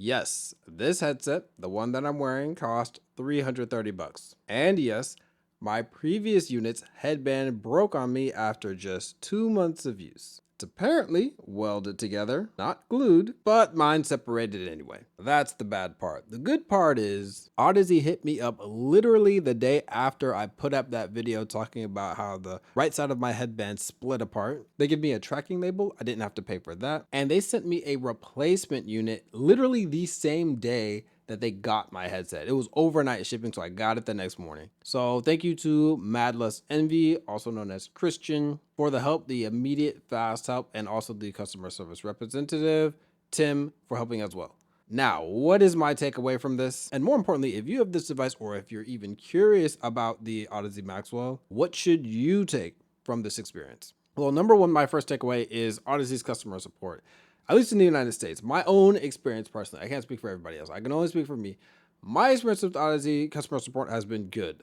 Yes, this headset, the one that I'm wearing, cost 330 bucks. And yes, my previous unit's headband broke on me after just 2 months of use. It's apparently welded together, not glued, but mine separated anyway. That's the bad part. The good part is Audeze hit me up literally the day after I put up that video talking about how the right side of my headband split apart. They give me a tracking label. I didn't have to pay for that. And they sent me a replacement unit literally the same day that they got my headset. It was overnight shipping, so I got it the next morning. So thank you to Madless Envy, also known as Christian, for the help, the immediate fast help, and also the customer service representative, Tim, for helping as well. Now, what is my takeaway from this? And more importantly, if you have this device or if you're even curious about the Audeze Maxwell, what should you take from this experience? Well, number one, my first takeaway is Audeze's customer support. At least in the United States, my own experience personally, I can't speak for everybody else. I can only speak for me. My experience with Audeze customer support has been good.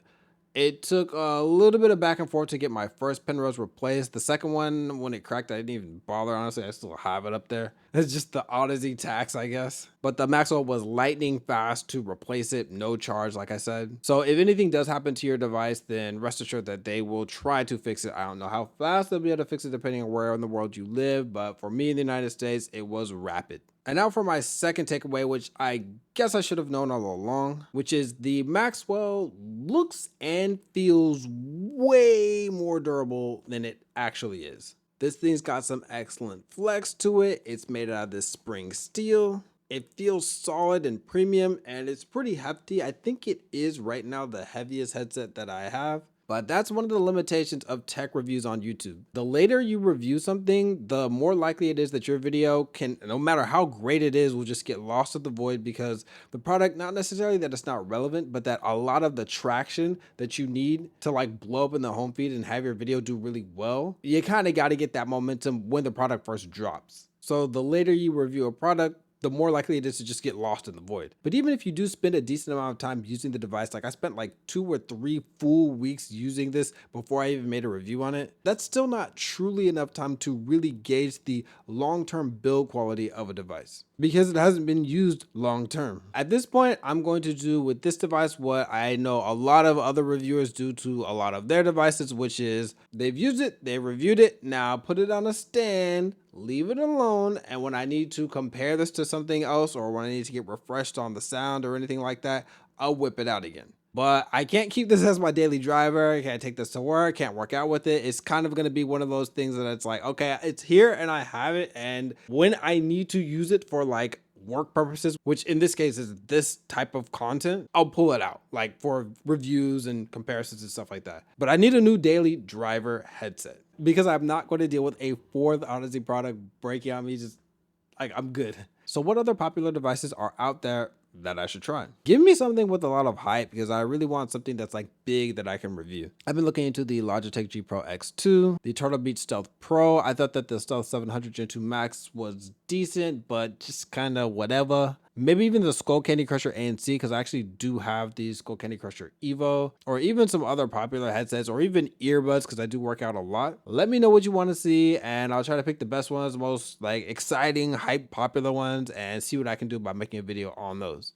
It took a little bit of back and forth to get my first Penrose replaced. The second one, when it cracked, I didn't even bother. Honestly, I still have it up there. It's just the Audeze tax, I guess. But the Maxwell was lightning fast to replace it, no charge, like I said. So if anything does happen to your device, then rest assured that they will try to fix it. I don't know how fast they'll be able to fix it depending on where in the world you live, but for me in the United States, it was rapid. And now for my second takeaway, which I guess I should have known all along, which is the Maxwell looks and feels way more durable than it actually is. This thing's got some excellent flex to it. It's made out of this spring steel. It feels solid and premium, and it's pretty hefty. I think it is right now the heaviest headset that I have. But that's one of the limitations of tech reviews on YouTube. The later you review something, the more likely it is that your video can, no matter how great it is, will just get lost in the void because the product, not necessarily that it's not relevant, but that a lot of the traction that you need to like blow up in the home feed and have your video do really well, you kind of got to get that momentum when the product first drops. So the later you review a product, the more likely it is to just get lost in the void. But even if you do spend a decent amount of time using the device, like I spent like 2 or 3 full weeks using this before I even made a review on it, that's still not truly enough time to really gauge the long-term build quality of a device because it hasn't been used long-term. At this point, I'm going to do with this device what I know a lot of other reviewers do to a lot of their devices, which is they've used it, they reviewed it, now put it on a stand, leave it alone, and when I need to compare this to something else or when I need to get refreshed on the sound or anything like that, I'll whip it out again. But I can't keep this as my daily driver. I can't take this to work, can't work out with it. It's kind of going to be one of those things that it's like, okay, it's here and I have it. And when I need to use it for like work purposes, which in this case is this type of content, I'll pull it out like for reviews and comparisons and stuff like that. But I need a new daily driver headset because I'm not going to deal with a fourth Audeze product breaking on me. Just like, I'm good. So what other popular devices are out there that I should try? Give me something with a lot of hype because I really want something that's like big that I can review. I've been looking into the Logitech G Pro X2, the Turtle Beach Stealth Pro. I thought that the Stealth 700 Gen 2 Max was decent, but just kind of whatever. Maybe even the Skull Candy Crusher ANC, because I actually do have the Skull Candy Crusher Evo, or even some other popular headsets, or even earbuds, because I do work out a lot. Let me know what you want to see, and I'll try to pick the best ones, most like exciting, hype, popular ones, and see what I can do by making a video on those.